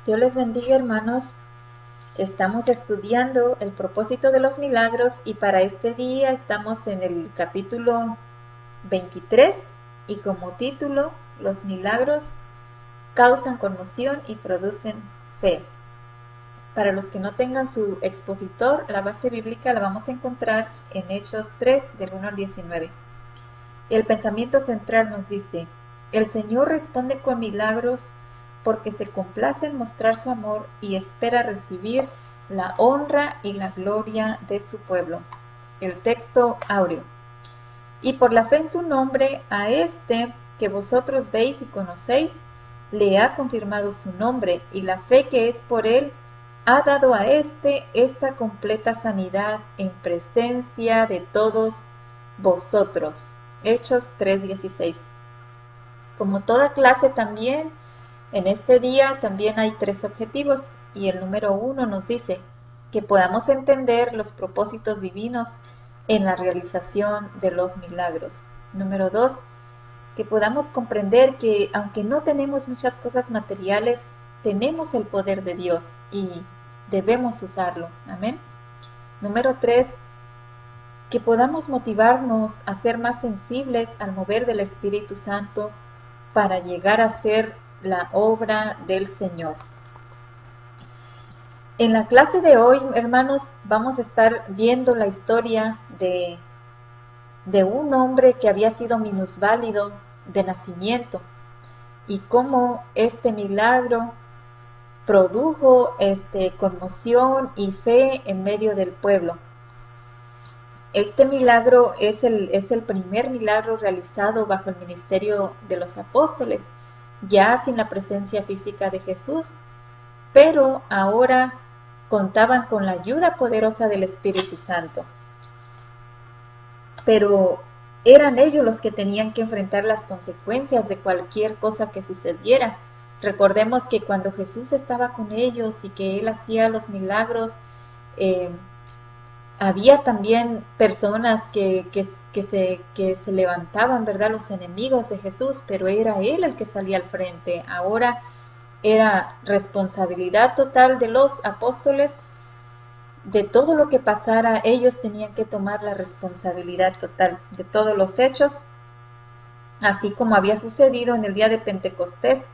Dios les bendiga, hermanos. Estamos estudiando el propósito de los milagros y para este día estamos en el capítulo 23 y como título, los milagros causan conmoción y producen fe. Para los que no tengan su expositor, la base bíblica la vamos a encontrar en Hechos 3 del 1 al 19. El pensamiento central nos dice: el Señor responde con milagros porque se complace en mostrar su amor y espera recibir la honra y la gloria de su pueblo. El texto áureo. Y por la fe en su nombre, a este que vosotros veis y conocéis, le ha confirmado su nombre, y la fe que es por él ha dado a este esta completa sanidad en presencia de todos vosotros. Hechos 3:16. Como toda clase también, en este día también hay 3 objetivos y el número 1 nos dice que podamos entender los propósitos divinos en la realización de los milagros. Número 2, que podamos comprender que aunque no tenemos muchas cosas materiales, tenemos el poder de Dios y debemos usarlo. Amén. Número 3, que podamos motivarnos a ser más sensibles al mover del Espíritu Santo para llegar a ser la obra del Señor. En la clase de hoy, hermanos, vamos a estar viendo la historia de un hombre que había sido minusválido de nacimiento y cómo este milagro produjo conmoción y fe en medio del pueblo. Este milagro es el primer milagro realizado bajo el ministerio de los apóstoles, ya sin la presencia física de Jesús, pero ahora contaban con la ayuda poderosa del Espíritu Santo. Pero eran ellos los que tenían que enfrentar las consecuencias de cualquier cosa que sucediera. Recordemos que cuando Jesús estaba con ellos y que Él hacía los milagros, había también personas que se levantaban, ¿verdad? Los enemigos de Jesús, pero era Él el que salía al frente. Ahora era responsabilidad total de los apóstoles. De todo lo que pasara, ellos tenían que tomar la responsabilidad total de todos los hechos, así como había sucedido en el día de Pentecostés,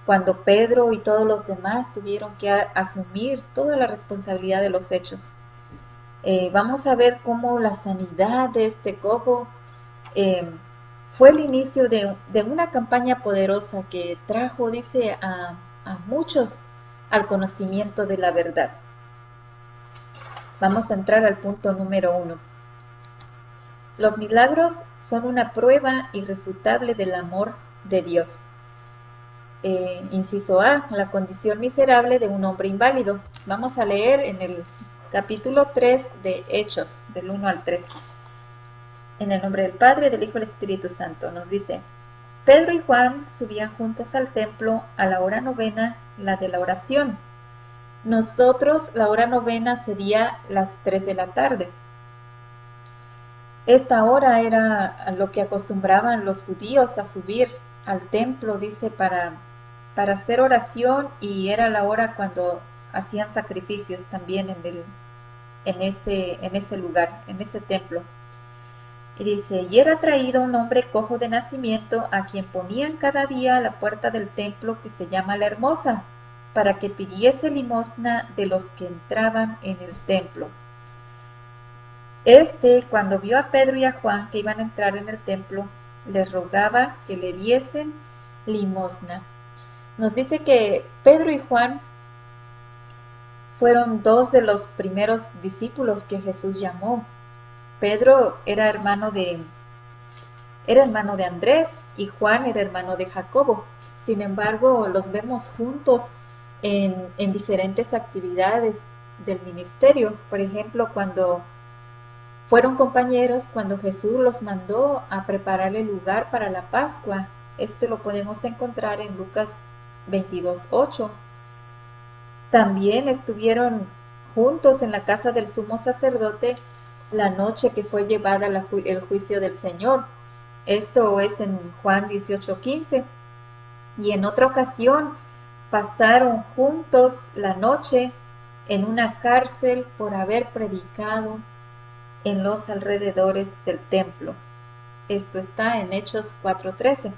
cuando Pedro y todos los demás tuvieron que asumir toda la responsabilidad de los hechos. Vamos a ver cómo la sanidad de este cojo fue el inicio de una campaña poderosa que trajo, dice, a muchos al conocimiento de la verdad. Vamos a entrar al punto número 1. Los milagros son una prueba irrefutable del amor de Dios. Inciso A, la condición miserable de un hombre inválido. Vamos a leer en el capítulo 3 de Hechos, del 1 al 3. En el nombre del Padre, del Hijo y del Espíritu Santo, nos dice: Pedro y Juan subían juntos al templo a la hora novena, la de la oración. Nosotros, la hora novena sería las 3 de la tarde. Esta hora era lo que acostumbraban los judíos a subir al templo, dice, para hacer oración, y era la hora cuando hacían sacrificios también en ese lugar, en ese templo. Y dice: y era traído un hombre cojo de nacimiento, a quien ponían cada día a la puerta del templo que se llama La Hermosa, para que pidiese limosna de los que entraban en el templo. Cuando vio a Pedro y a Juan que iban a entrar en el templo, les rogaba que le diesen limosna. Nos dice que Pedro y Juan fueron 2 de los primeros discípulos que Jesús llamó. Pedro era hermano de Andrés y Juan era hermano de Jacobo. Sin embargo, los vemos juntos en diferentes actividades del ministerio. Por ejemplo, cuando fueron compañeros, cuando Jesús los mandó a preparar el lugar para la Pascua. Esto lo podemos encontrar en Lucas 22:8. También estuvieron juntos en la casa del sumo sacerdote la noche que fue llevada el juicio del Señor. Esto es en Juan 18:15. Y en otra ocasión, pasaron juntos la noche en una cárcel por haber predicado en los alrededores del templo. Esto está en Hechos 4:13.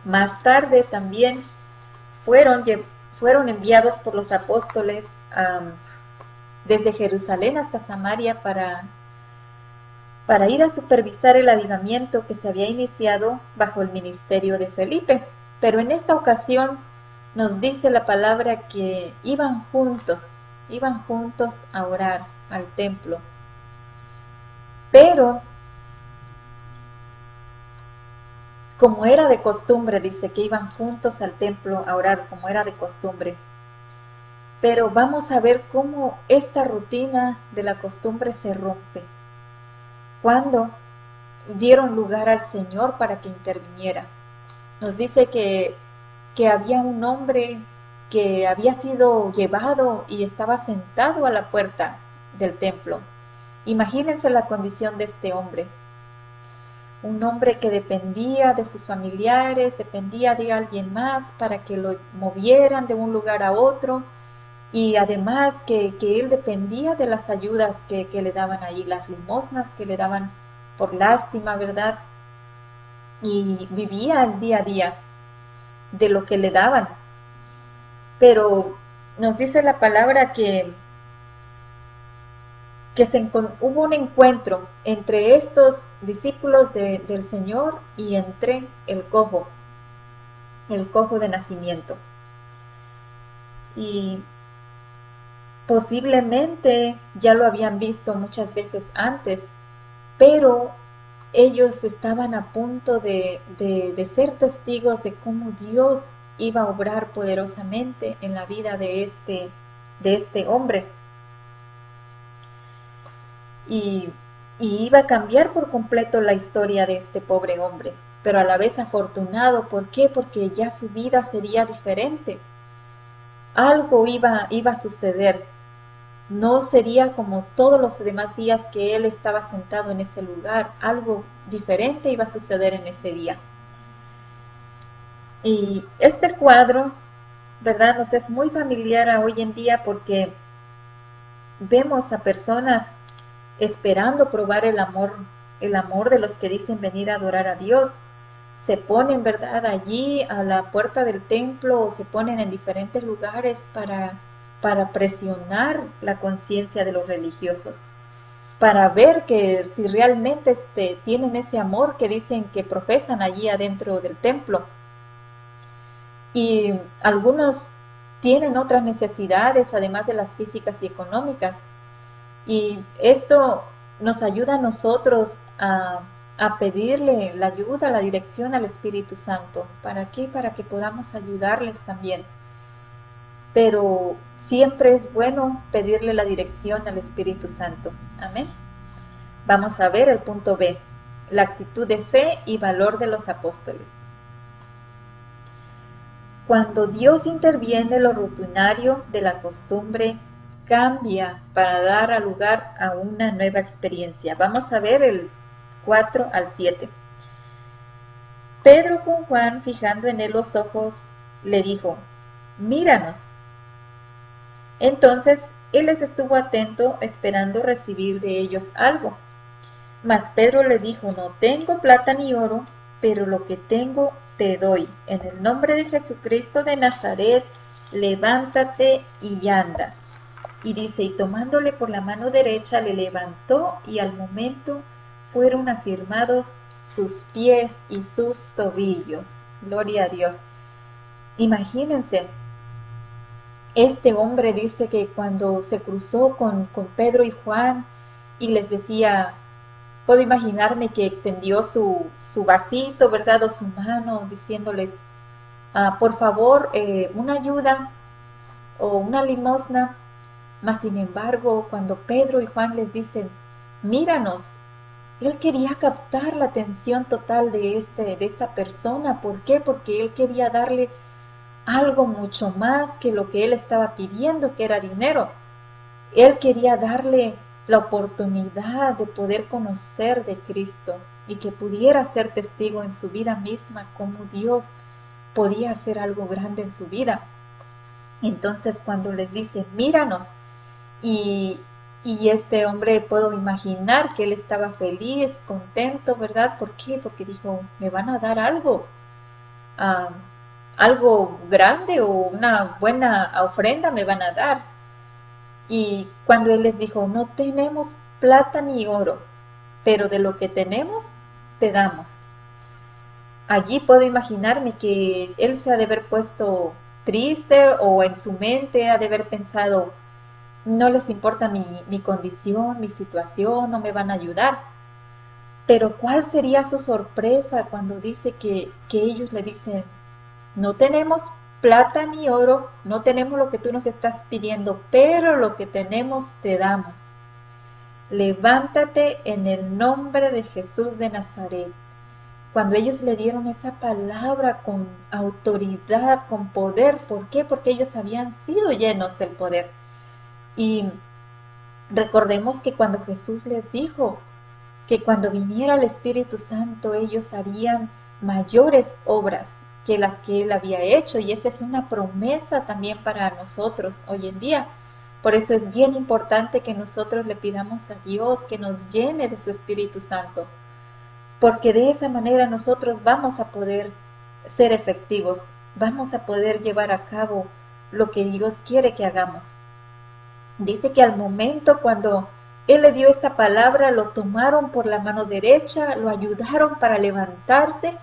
Más tarde también fueron enviados por los apóstoles desde Jerusalén hasta Samaria para ir a supervisar el avivamiento que se había iniciado bajo el ministerio de Felipe. Pero en esta ocasión nos dice la palabra que iban juntos a orar al templo. Pero, como era de costumbre, dice que iban juntos al templo a orar, como era de costumbre. Pero vamos a ver cómo esta rutina de la costumbre se rompe. Cuando dieron lugar al Señor para que interviniera. Nos dice que había un hombre que había sido llevado y estaba sentado a la puerta del templo. Imagínense la condición de este hombre. Un hombre que dependía de sus familiares, dependía de alguien más para que lo movieran de un lugar a otro, y además que él dependía de las ayudas que le daban ahí, las limosnas que le daban por lástima, ¿verdad? Y vivía el día a día de lo que le daban. Pero nos dice la palabra que hubo un encuentro entre estos discípulos del Señor y entre el cojo de nacimiento. Y posiblemente ya lo habían visto muchas veces antes, pero ellos estaban a punto de ser testigos de cómo Dios iba a obrar poderosamente en la vida de este hombre. Y iba a cambiar por completo la historia de este pobre hombre, pero a la vez afortunado. ¿Por qué? Porque ya su vida sería diferente. Algo iba a suceder. No sería como todos los demás días que él estaba sentado en ese lugar. Algo diferente iba a suceder en ese día. Y este cuadro, ¿verdad?, nos es muy familiar a hoy en día porque vemos a personas esperando probar el amor de los que dicen venir a adorar a Dios. Se ponen, ¿verdad?, allí a la puerta del templo, o se ponen en diferentes lugares para presionar la conciencia de los religiosos, para ver que si realmente tienen ese amor que dicen que profesan allí adentro del templo. Y algunos tienen otras necesidades, además de las físicas y económicas. Y esto nos ayuda a nosotros a pedirle la ayuda, la dirección al Espíritu Santo. ¿Para qué? Para que podamos ayudarles también. Pero siempre es bueno pedirle la dirección al Espíritu Santo. Amén. Vamos a ver el punto B, la actitud de fe y valor de los apóstoles. Cuando Dios interviene, lo rutinario de la costumbre cambia para dar lugar a una nueva experiencia. Vamos a ver el 4 al 7. Pedro, con Juan fijando en él los ojos, le dijo: míranos. Entonces él les estuvo atento, esperando recibir de ellos algo. Mas Pedro le dijo: no tengo plata ni oro, pero lo que tengo te doy. En el nombre de Jesucristo de Nazaret, levántate y anda. Y dice, y tomándole por la mano derecha, le levantó, y al momento fueron afirmados sus pies y sus tobillos. Gloria a Dios. Imagínense, este hombre dice que cuando se cruzó con Pedro y Juan y les decía, puedo imaginarme que extendió su vasito, ¿verdad?, o su mano, diciéndoles, por favor, una ayuda o una limosna. Mas sin embargo, cuando Pedro y Juan les dicen, míranos, él quería captar la atención total de esta persona. ¿Por qué? Porque él quería darle algo mucho más que lo que él estaba pidiendo, que era dinero. Él quería darle la oportunidad de poder conocer de Cristo y que pudiera ser testigo en su vida misma cómo Dios podía hacer algo grande en su vida. Entonces cuando les dice, míranos, y, y este hombre, puedo imaginar que él estaba feliz, contento, ¿verdad? ¿Por qué? Porque dijo, me van a dar algo, ah, algo grande o una buena ofrenda me van a dar. Y cuando él les dijo, no tenemos plata ni oro, pero de lo que tenemos, te damos. Allí puedo imaginarme que él se ha de haber puesto triste o en su mente ha de haber pensado, no les importa mi condición, mi situación, no me van a ayudar. Pero ¿cuál sería su sorpresa cuando dice que ellos le dicen, no tenemos plata ni oro, no tenemos lo que tú nos estás pidiendo, pero lo que tenemos te damos. Levántate en el nombre de Jesús de Nazaret. Cuando ellos le dieron esa palabra con autoridad, con poder, ¿por qué? Porque ellos habían sido llenos del poder. Y recordemos que cuando Jesús les dijo que cuando viniera el Espíritu Santo ellos harían mayores obras que las que Él había hecho, y esa es una promesa también para nosotros hoy en día. Por eso es bien importante que nosotros le pidamos a Dios que nos llene de su Espíritu Santo, porque de esa manera nosotros vamos a poder ser efectivos, vamos a poder llevar a cabo lo que Dios quiere que hagamos. Dice que al momento cuando Él le dio esta palabra, lo tomaron por la mano derecha, lo ayudaron para levantarse,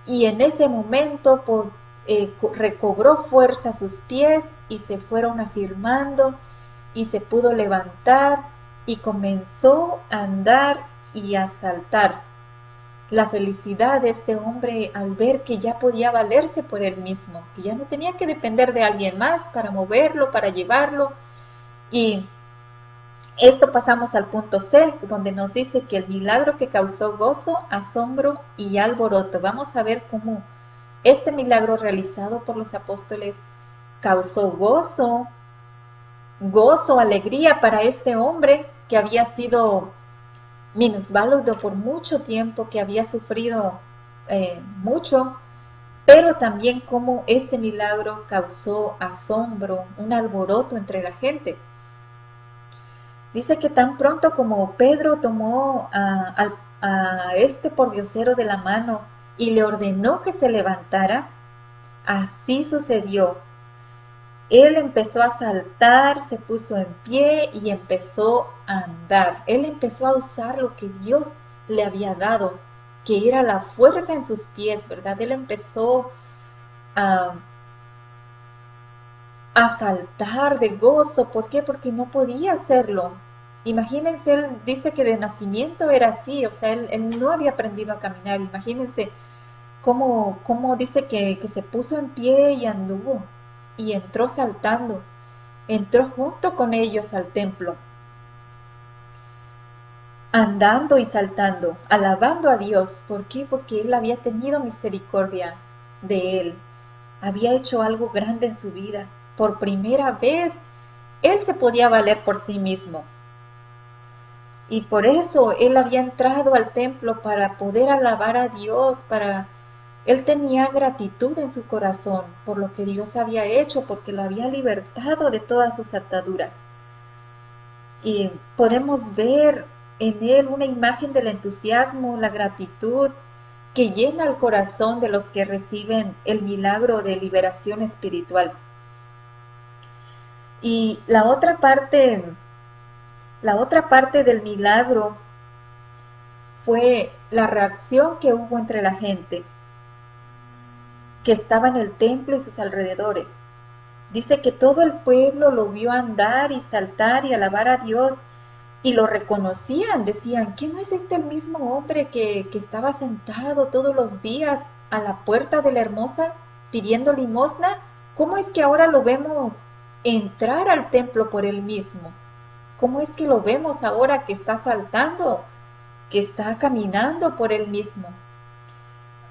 y en ese momento recobró fuerza sus pies y se fueron afirmando y se pudo levantar y comenzó a andar y a saltar. La felicidad de este hombre al ver que ya podía valerse por él mismo, que ya no tenía que depender de alguien más para moverlo, para llevarlo. Y esto pasamos al punto C, donde nos dice que el milagro que causó gozo, asombro y alboroto. Vamos a ver cómo este milagro realizado por los apóstoles causó gozo, alegría para este hombre que había sido minusválido por mucho tiempo, que había sufrido mucho, pero también cómo este milagro causó asombro, un alboroto entre la gente. Dice que tan pronto como Pedro tomó a este pordiosero de la mano y le ordenó que se levantara, así sucedió. Él empezó a saltar, se puso en pie y empezó a andar. Él empezó a usar lo que Dios le había dado, que era la fuerza en sus pies, ¿verdad? Él empezó a saltar de gozo. ¿Por qué? Porque no podía hacerlo. Imagínense, él dice que de nacimiento era así, o sea, él no había aprendido a caminar. Imagínense cómo dice que se puso en pie y anduvo y entró saltando, entró junto con ellos al templo, andando y saltando, alabando a Dios. ¿Por qué? Porque él había tenido misericordia de él, había hecho algo grande en su vida. Por primera vez, él se podía valer por sí mismo. Y por eso él había entrado al templo para poder alabar a Dios, él tenía gratitud en su corazón por lo que Dios había hecho, porque lo había libertado de todas sus ataduras. Y podemos ver en él una imagen del entusiasmo, la gratitud que llena el corazón de los que reciben el milagro de liberación espiritual. Y la otra parte del milagro fue la reacción que hubo entre la gente que estaba en el templo y sus alrededores. Dice que todo el pueblo lo vio andar y saltar y alabar a Dios, y lo reconocían. Decían, ¿qué no es este el mismo hombre que estaba sentado todos los días a la puerta de la Hermosa pidiendo limosna? ¿Cómo es que ahora lo vemos entrar al templo por él mismo? ¿Cómo es que lo vemos ahora que está saltando, que está caminando por él mismo?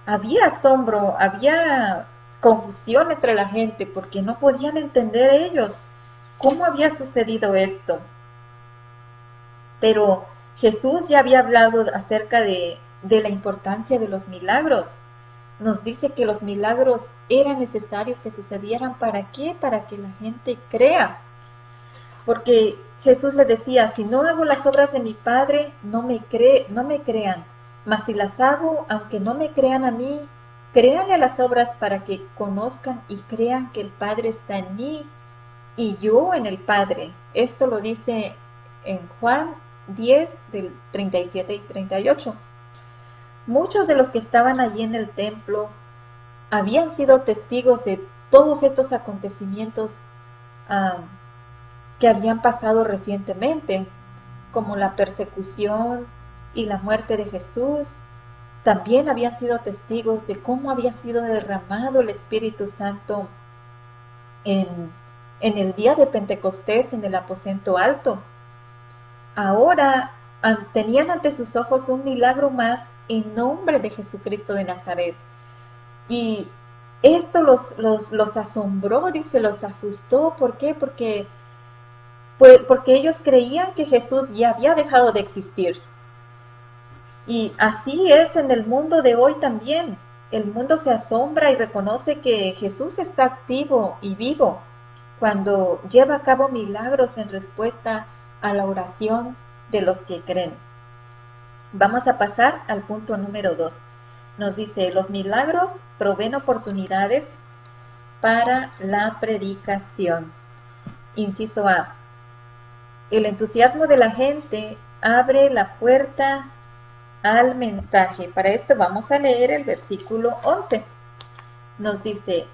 Había asombro, había confusión entre la gente porque no podían entender ellos cómo había sucedido esto. Pero Jesús ya había hablado acerca de la importancia de los milagros. nos dice que los milagros era necesario que sucedieran. ¿Para qué? Para que la gente crea. Porque Jesús le decía, si no hago las obras de mi Padre, no me crean. Mas si las hago, aunque no me crean a mí, créanle a las obras para que conozcan y crean que el Padre está en mí y yo en el Padre. Esto lo dice en Juan 10, del 37 y 38. Muchos de los que estaban allí en el templo habían sido testigos de todos estos acontecimientos ah, que habían pasado recientemente, como la persecución y la muerte de Jesús. También habían sido testigos de cómo había sido derramado el Espíritu Santo en, en el día de Pentecostés en el aposento alto. Ahora tenían ante sus ojos un milagro más en nombre de Jesucristo de Nazaret. Y esto los asombró, dice, los asustó. ¿Por qué? Porque ellos creían que Jesús ya había dejado de existir. Y así es en el mundo de hoy también. El mundo se asombra y reconoce que Jesús está activo y vivo cuando lleva a cabo milagros en respuesta a la oración de los que creen. Vamos a pasar al punto número 2. Nos dice, los milagros proveen oportunidades para la predicación. Inciso A. El entusiasmo de la gente abre la puerta al mensaje. Para esto vamos a leer el versículo 11. Nos dice,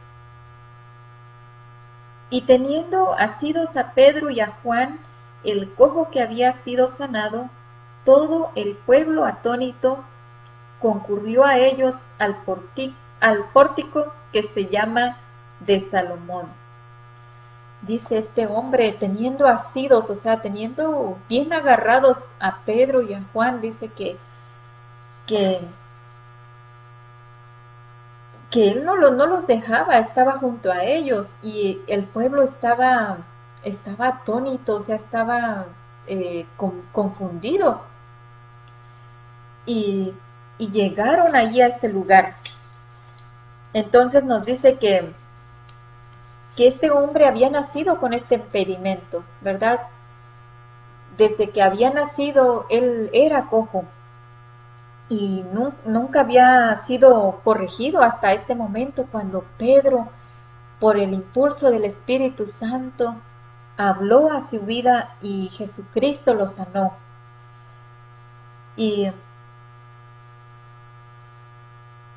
y teniendo asidos a Pedro y a Juan, el cojo que había sido sanado, todo el pueblo atónito concurrió a ellos al pórtico que se llama de Salomón. Dice este hombre, teniendo asidos, o sea, teniendo bien agarrados a Pedro y a Juan, dice que él no los dejaba, estaba junto a ellos y el pueblo estaba atónito, o sea, estaba confundido. Y llegaron allí a ese lugar. Entonces nos dice que este hombre había nacido con este impedimento, ¿verdad? Desde que había nacido, él era cojo y nunca había sido corregido hasta este momento cuando Pedro, por el impulso del Espíritu Santo, habló a su vida y Jesucristo lo sanó. Y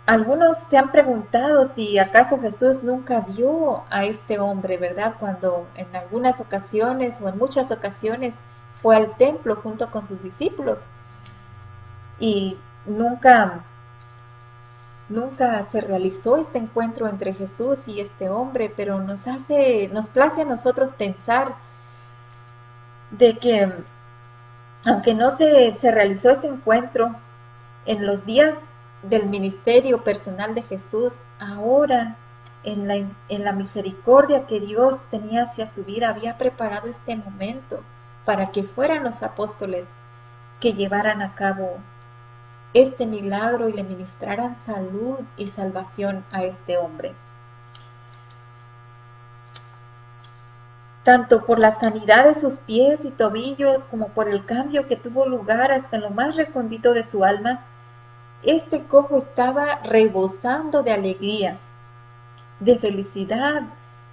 algunos se han preguntado si acaso Jesús nunca vio a este hombre, ¿verdad? Cuando en algunas ocasiones o en muchas ocasiones fue al templo junto con sus discípulos y nunca se realizó este encuentro entre Jesús y este hombre, pero nos place a nosotros pensar de que aunque no se realizó ese encuentro en los días del ministerio personal de Jesús, ahora en la misericordia que Dios tenía hacia su vida, había preparado este momento para que fueran los apóstoles que llevaran a cabo este milagro y le ministraran salud y salvación a este hombre. Tanto por la sanidad de sus pies y tobillos como por el cambio que tuvo lugar hasta en lo más recóndito de su alma, este cojo estaba rebosando de alegría, de felicidad.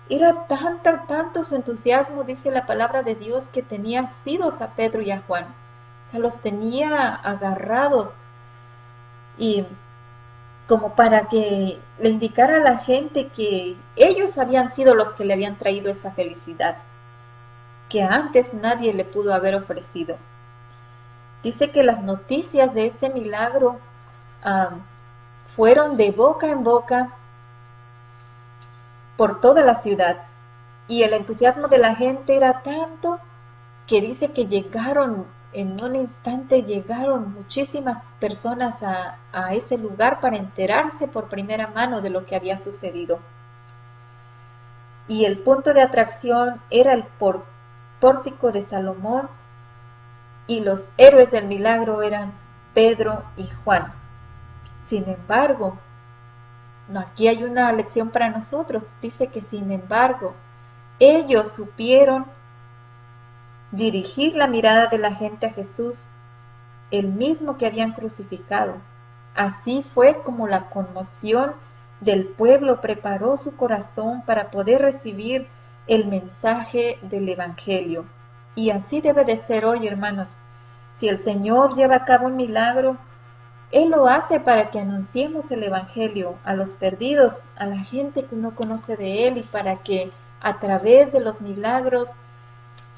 Era tanto su entusiasmo, dice la palabra de Dios, que tenía asidos a Pedro y a Juan. O sea, los tenía agarrados y como para que le indicara a la gente que ellos habían sido los que le habían traído esa felicidad, que antes nadie le pudo haber ofrecido. Dice que las noticias de este milagro fueron de boca en boca por toda la ciudad y el entusiasmo de la gente era tanto que dice que en un instante llegaron muchísimas personas a ese lugar para enterarse por primera mano de lo que había sucedido. Y el punto de atracción era el pórtico de Salomón y los héroes del milagro eran Pedro y Juan. Sin embargo, No, aquí hay una lección para nosotros. Dice que sin embargo, ellos supieron dirigir la mirada de la gente a Jesús, el mismo que habían crucificado. Así fue como la conmoción del pueblo preparó su corazón para poder recibir el mensaje del Evangelio. Y así debe de ser hoy, hermanos. Si el Señor lleva a cabo un milagro, Él lo hace para que anunciemos el Evangelio a los perdidos, a la gente que no conoce de Él, y para que a través de los milagros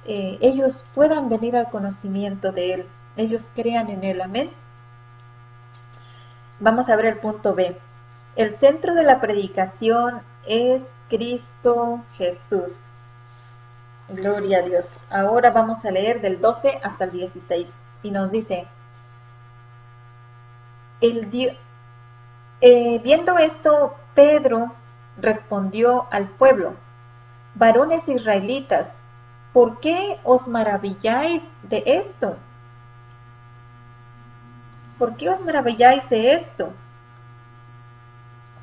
ellos puedan venir al conocimiento de Él, ellos crean en Él. Amén. Vamos a ver el punto B. El centro de la predicación es Cristo Jesús. Gloria a Dios. Ahora vamos a leer del 12 hasta el 16. Y nos dice, viendo esto, Pedro respondió al pueblo, varones israelitas, ¿por qué os maravilláis de esto? ¿Por qué os maravilláis de esto?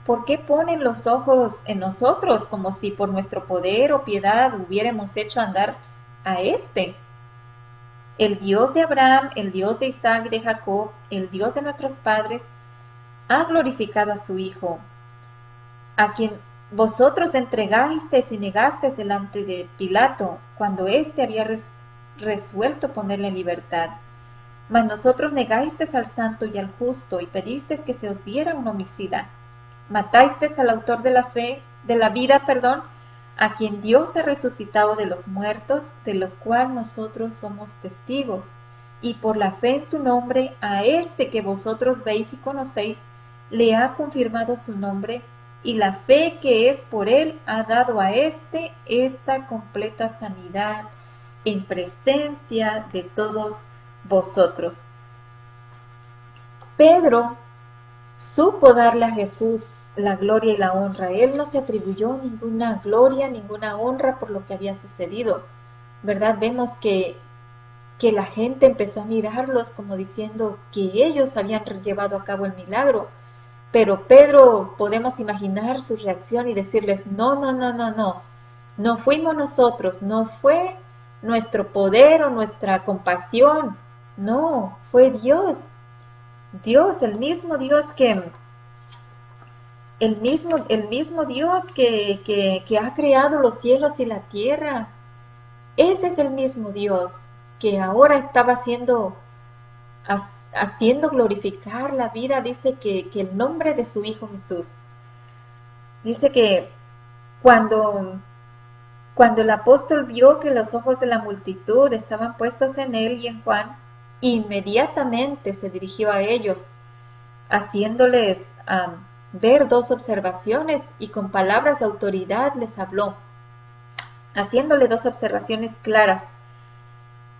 ¿Por qué ponen los ojos en nosotros como si por nuestro poder o piedad hubiéramos hecho andar a éste? El Dios de Abraham, el Dios de Isaac y de Jacob, el Dios de nuestros padres, ha glorificado a su Hijo, a quien vosotros entregasteis y negasteis delante de Pilato, cuando éste había resuelto ponerle en libertad. Mas nosotros negasteis al santo y al justo, y pedisteis que se os diera un homicida. Matasteis al autor de la fe, de la vida, a quien Dios ha resucitado de los muertos, de lo cual nosotros somos testigos. Y por la fe en su nombre, a este que vosotros veis y conocéis, le ha confirmado su nombre, y la fe que es por él ha dado a éste esta completa sanidad en presencia de todos vosotros. Pedro supo darle a Jesús la gloria y la honra. Él no se atribuyó ninguna gloria, ninguna honra por lo que había sucedido, ¿verdad? Vemos que la gente empezó a mirarlos como diciendo que ellos habían llevado a cabo el milagro. Pero Pedro, podemos imaginar su reacción y decirles, no fuimos nosotros, no fue nuestro poder o nuestra compasión, no, fue Dios. Dios, el mismo Dios que ha creado los cielos y la tierra. Ese es el mismo Dios que ahora estaba haciendo glorificar la vida, dice que el nombre de su Hijo Jesús. Dice que cuando el apóstol vio que los ojos de la multitud estaban puestos en él y en Juan, inmediatamente se dirigió a ellos, haciéndoles ver dos observaciones, y con palabras de autoridad les habló, haciéndole dos observaciones claras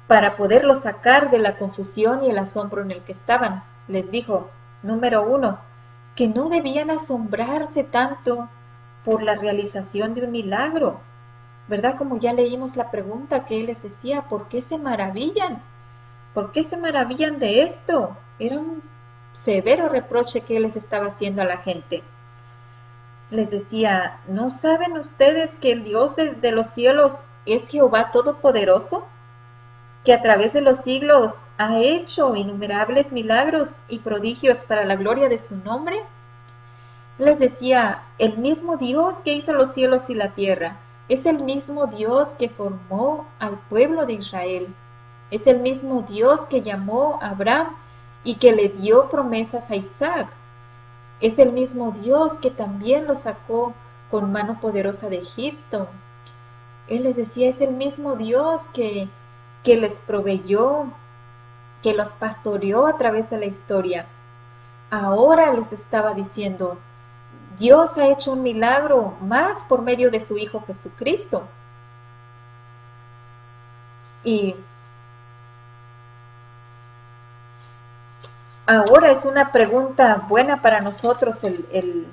para poderlos sacar de la confusión y el asombro en el que estaban. Les dijo, número 1, que no debían asombrarse tanto por la realización de un milagro, ¿verdad? Como ya leímos la pregunta que él les decía, ¿por qué se maravillan? ¿Por qué se maravillan de esto? Era un severo reproche que él les estaba haciendo a la gente. Les decía, ¿no saben ustedes que el Dios de los cielos es Jehová Todopoderoso? Que a través de los siglos ha hecho innumerables milagros y prodigios para la gloria de su nombre. Les decía, el mismo Dios que hizo los cielos y la tierra, es el mismo Dios que formó al pueblo de Israel. Es el mismo Dios que llamó a Abraham y que le dio promesas a Isaac. Es el mismo Dios que también lo sacó con mano poderosa de Egipto. Él les decía, es el mismo Dios que les proveyó, que los pastoreó a través de la historia. Ahora les estaba diciendo, Dios ha hecho un milagro más por medio de su Hijo Jesucristo. Y ahora es una pregunta buena para nosotros el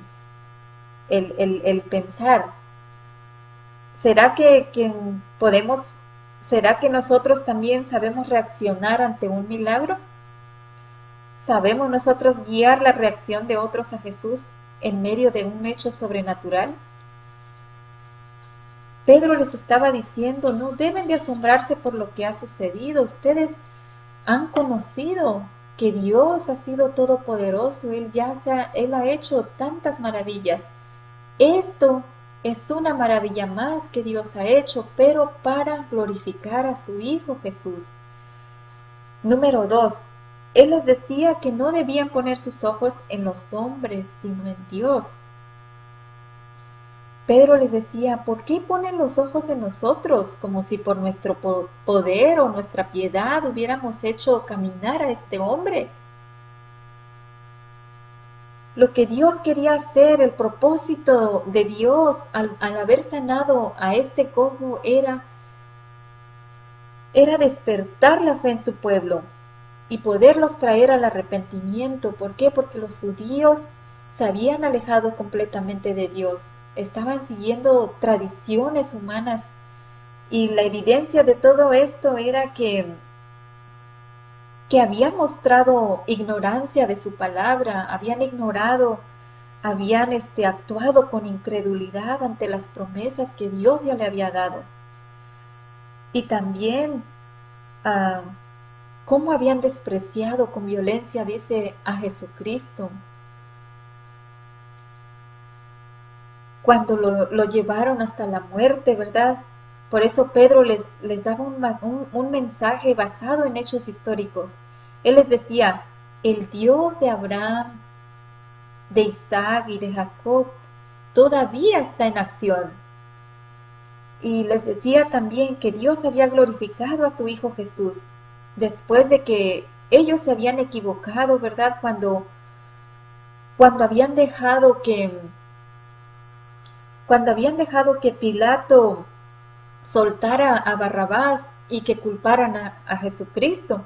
pensar, ¿será ¿será que nosotros también sabemos reaccionar ante un milagro? ¿Sabemos nosotros guiar la reacción de otros a Jesús en medio de un hecho sobrenatural. Pedro les estaba diciendo, no deben de asombrarse por lo que ha sucedido. Ustedes han conocido que Dios ha sido todopoderoso. Él ha hecho tantas maravillas. Esto es una maravilla más que Dios ha hecho, pero para glorificar a su Hijo Jesús. Número 2. Él les decía que no debían poner sus ojos en los hombres, sino en Dios. Pedro les decía, ¿por qué ponen los ojos en nosotros? Como si por nuestro poder o nuestra piedad hubiéramos hecho caminar a este hombre. Lo que Dios quería hacer, el propósito de Dios al haber sanado a este cojo era despertar la fe en su pueblo y poderlos traer al arrepentimiento. ¿Por qué? Porque los judíos se habían alejado completamente de Dios. Estaban siguiendo tradiciones humanas y la evidencia de todo esto era que habían mostrado ignorancia de su palabra, habían ignorado, habían actuado con incredulidad ante las promesas que Dios ya le había dado. Y también cómo habían despreciado con violencia, dice, a Jesucristo. Cuando lo llevaron hasta la muerte, ¿verdad? Por eso Pedro les daba un mensaje basado en hechos históricos. Él les decía, el Dios de Abraham, de Isaac y de Jacob todavía está en acción. Y les decía también que Dios había glorificado a su Hijo Jesús, después de que ellos se habían equivocado, ¿verdad? Cuando habían dejado que Pilato soltara a Barrabás y que culparan a Jesucristo.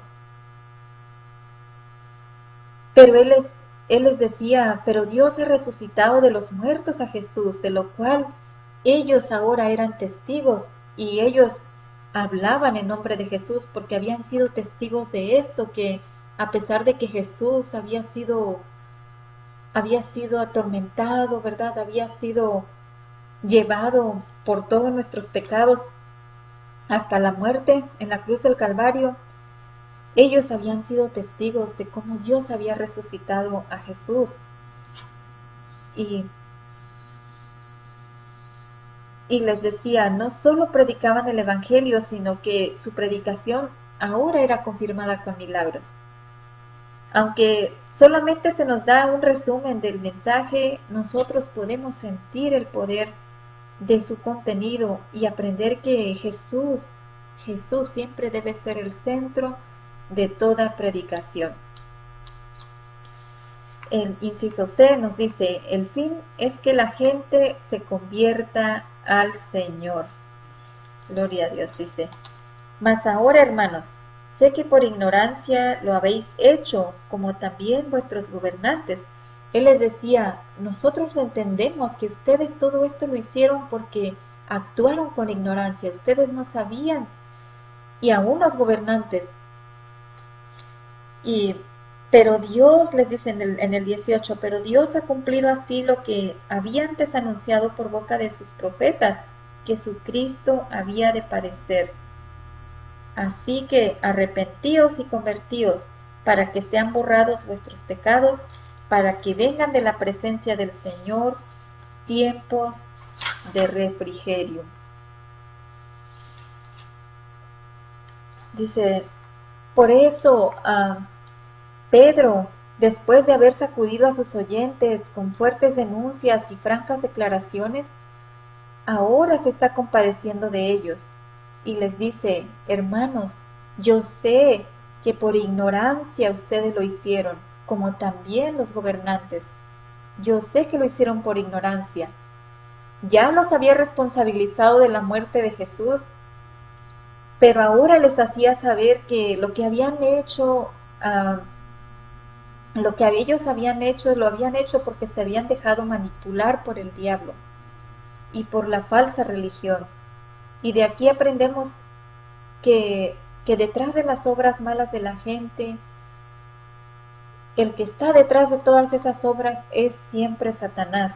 Pero él les decía, pero Dios ha resucitado de los muertos a Jesús, de lo cual ellos ahora eran testigos y ellos hablaban en nombre de Jesús porque habían sido testigos de esto, que a pesar de que Jesús había sido atormentado, ¿verdad? Había sido llevado por todos nuestros pecados hasta la muerte en la cruz del Calvario, ellos habían sido testigos de cómo Dios había resucitado a Jesús. Y les decía, no solo predicaban el Evangelio, sino que su predicación ahora era confirmada con milagros. Aunque solamente se nos da un resumen del mensaje, nosotros podemos sentir el poder de su contenido y aprender que Jesús siempre debe ser el centro de toda predicación. El inciso C nos dice, el fin es que la gente se convierta al Señor. Gloria a Dios, dice. Mas ahora, hermanos, sé que por ignorancia lo habéis hecho, como también vuestros gobernantes. Él les decía, nosotros entendemos que ustedes todo esto lo hicieron porque actuaron con ignorancia, ustedes no sabían, y aún los gobernantes. Pero Dios, les dice en el 18, pero Dios ha cumplido así lo que había antes anunciado por boca de sus profetas, que su Cristo había de padecer. Así que arrepentíos y convertíos, para que sean borrados vuestros pecados, para que vengan de la presencia del Señor tiempos de refrigerio. Dice, por eso Pedro, después de haber sacudido a sus oyentes con fuertes denuncias y francas declaraciones, ahora se está compadeciendo de ellos y les dice, hermanos, yo sé que por ignorancia ustedes lo hicieron, como también los gobernantes. Yo sé que lo hicieron por ignorancia. Ya los había responsabilizado de la muerte de Jesús, pero ahora les hacía saber que lo que habían hecho, lo que ellos habían hecho, lo habían hecho porque se habían dejado manipular por el diablo y por la falsa religión. Y de aquí aprendemos que detrás de las obras malas de la gente el que está detrás de todas esas obras es siempre Satanás.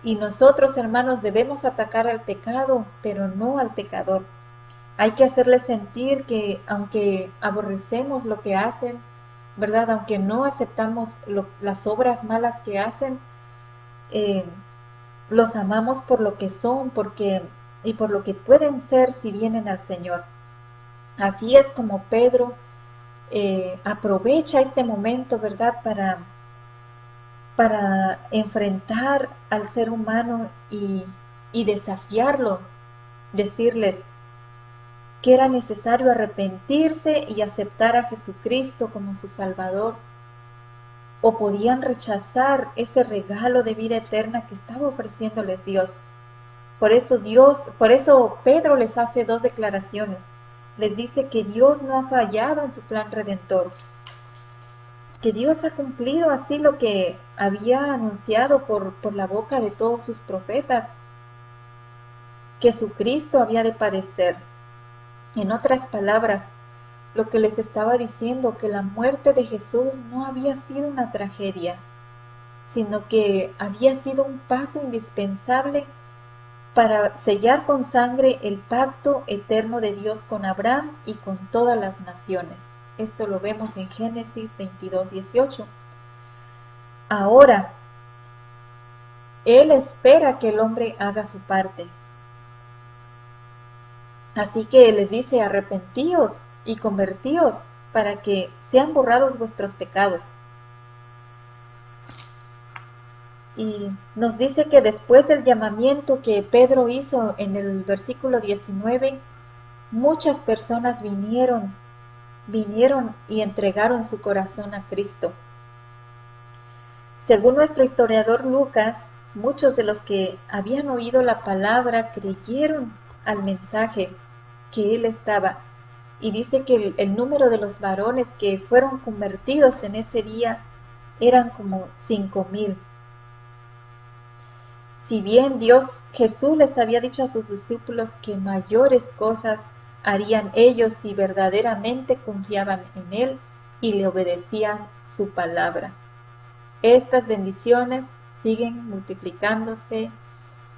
Y nosotros, hermanos, debemos atacar al pecado, pero no al pecador. Hay que hacerles sentir que aunque aborrecemos lo que hacen, ¿verdad? Aunque no aceptamos las obras malas que hacen, eh, los amamos por lo que son, y por lo que pueden ser si vienen al Señor. Así es como Pedro aprovecha este momento, ¿verdad? Para enfrentar al ser humano y desafiarlo, decirles que era necesario arrepentirse y aceptar a Jesucristo como su Salvador, o podían rechazar ese regalo de vida eterna que estaba ofreciéndoles Dios. Por eso Pedro les hace dos declaraciones. Les dice que Dios no ha fallado en su plan redentor, que Dios ha cumplido así lo que había anunciado por la boca de todos sus profetas, que su Cristo había de padecer. En otras palabras, lo que les estaba diciendo, que la muerte de Jesús no había sido una tragedia, sino que había sido un paso indispensable para sellar con sangre el pacto eterno de Dios con Abraham y con todas las naciones. Esto lo vemos en Génesis 22:18. Ahora, Él espera que el hombre haga su parte. Así que les dice, arrepentíos y convertíos para que sean borrados vuestros pecados. Y nos dice que después del llamamiento que Pedro hizo en el versículo 19, muchas personas vinieron y entregaron su corazón a Cristo. Según nuestro historiador Lucas, muchos de los que habían oído la palabra creyeron al mensaje que él estaba. Y dice que el número de los varones que fueron convertidos en ese día eran como 5,000. Si bien Jesús les había dicho a sus discípulos que mayores cosas harían ellos si verdaderamente confiaban en Él y le obedecían su palabra. Estas bendiciones siguen multiplicándose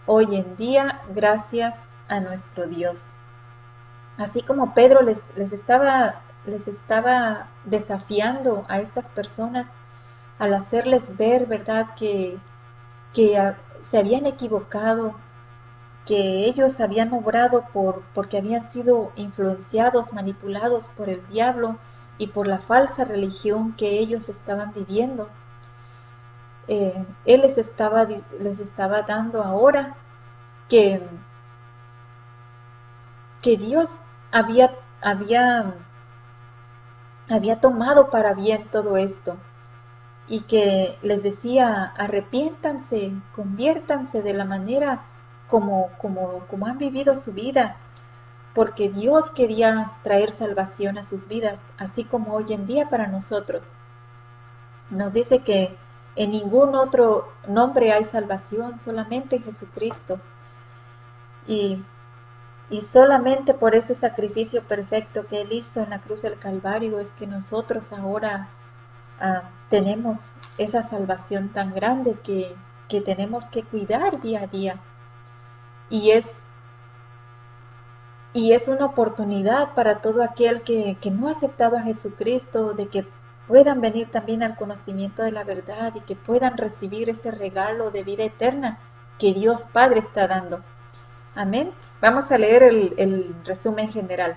hoy en día gracias a nuestro Dios. Así como Pedro les estaba desafiando a estas personas al hacerles ver, ¿verdad?, que se habían equivocado, que ellos habían obrado porque habían sido influenciados, manipulados por el diablo y por la falsa religión que ellos estaban viviendo. Él les estaba dando ahora que Dios había tomado para bien todo esto, y que les decía, arrepiéntanse, conviértanse de la manera como han vivido su vida, porque Dios quería traer salvación a sus vidas, así como hoy en día para nosotros. Nos dice que en ningún otro nombre hay salvación, solamente en Jesucristo. Y solamente por ese sacrificio perfecto que Él hizo en la cruz del Calvario es que nosotros ahora tenemos esa salvación tan grande que tenemos que cuidar día a día. Y es una oportunidad para todo aquel que no ha aceptado a Jesucristo, de que puedan venir también al conocimiento de la verdad y que puedan recibir ese regalo de vida eterna que Dios Padre está dando. Amén. Vamos a leer el resumen general.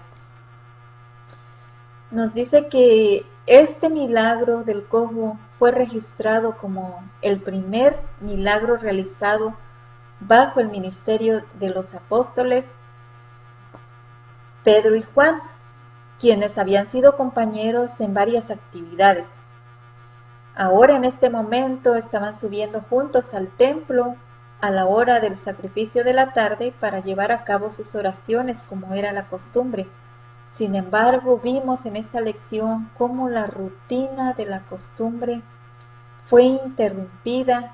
Nos dice que este milagro del cojo fue registrado como el primer milagro realizado bajo el ministerio de los apóstoles Pedro y Juan, quienes habían sido compañeros en varias actividades. Ahora en este momento estaban subiendo juntos al templo a la hora del sacrificio de la tarde para llevar a cabo sus oraciones como era la costumbre. Sin embargo, vimos en esta lección cómo la rutina de la costumbre fue interrumpida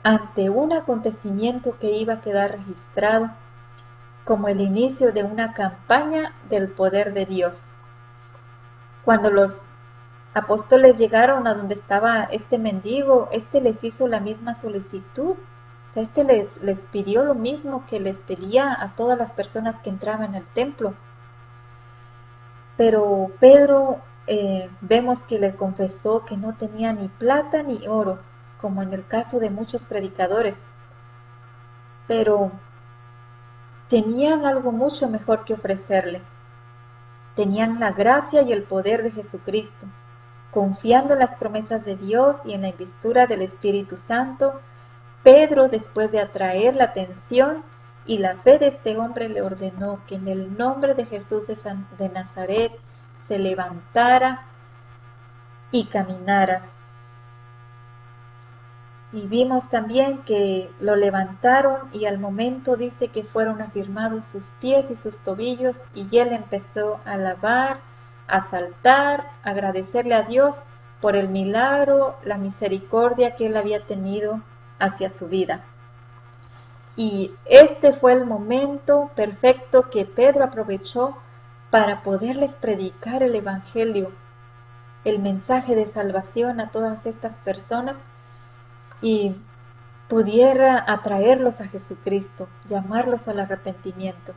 ante un acontecimiento que iba a quedar registrado como el inicio de una campaña del poder de Dios. Cuando los apóstoles llegaron a donde estaba este mendigo, este les hizo la misma solicitud. O sea, este les pidió lo mismo que les pedía a todas las personas que entraban al templo. Pero Pedro vemos que le confesó que no tenía ni plata ni oro, como en el caso de muchos predicadores, pero tenían algo mucho mejor que ofrecerle. Tenían la gracia y el poder de Jesucristo. Confiando en las promesas de Dios y en la investidura del Espíritu Santo, Pedro, después de atraer la atención y la fe de este hombre, le ordenó que en el nombre de Jesús de Nazaret se levantara y caminara. Y vimos también que lo levantaron y al momento dice que fueron afirmados sus pies y sus tobillos y él empezó a alabar, a saltar, a agradecerle a Dios por el milagro, la misericordia que él había tenido hacia su vida. Y este fue el momento perfecto que Pedro aprovechó para poderles predicar el Evangelio, el mensaje de salvación a todas estas personas y pudiera atraerlos a Jesucristo, llamarlos al arrepentimiento.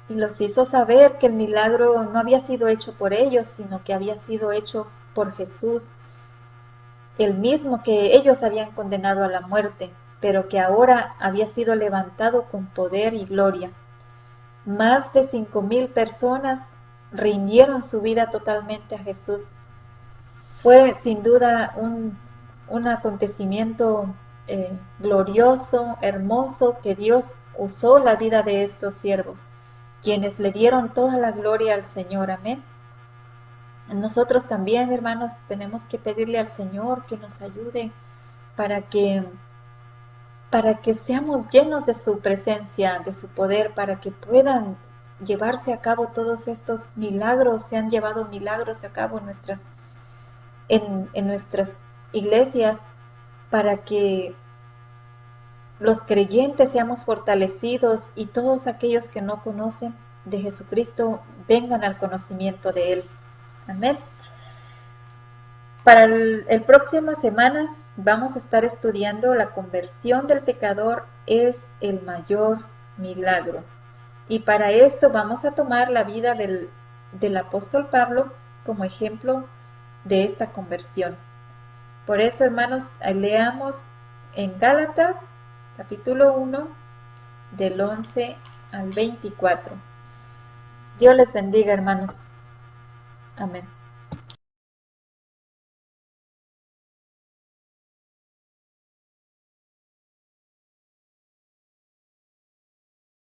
Y los hizo saber que el milagro no había sido hecho por ellos, sino que había sido hecho por Jesús, el mismo que ellos habían condenado a la muerte, pero que ahora había sido levantado con poder y gloria. Más de 5,000 personas rindieron su vida totalmente a Jesús. Fue sin duda un acontecimiento glorioso, hermoso, que Dios usó la vida de estos siervos, quienes le dieron toda la gloria al Señor. Amén. Nosotros también, hermanos, tenemos que pedirle al Señor que nos ayude para que seamos llenos de su presencia, de su poder, para que puedan llevarse a cabo todos estos milagros. Se han llevado milagros a cabo en nuestras iglesias, para que los creyentes seamos fortalecidos y todos aquellos que no conocen de Jesucristo vengan al conocimiento de Él. Amén. Para el próxima semana vamos a estar estudiando la conversión del pecador es el mayor milagro. Y para esto vamos a tomar la vida del apóstol Pablo como ejemplo de esta conversión. Por eso, hermanos, leamos en Gálatas, capítulo 1, del 11 al 24. Dios les bendiga, hermanos. Amén.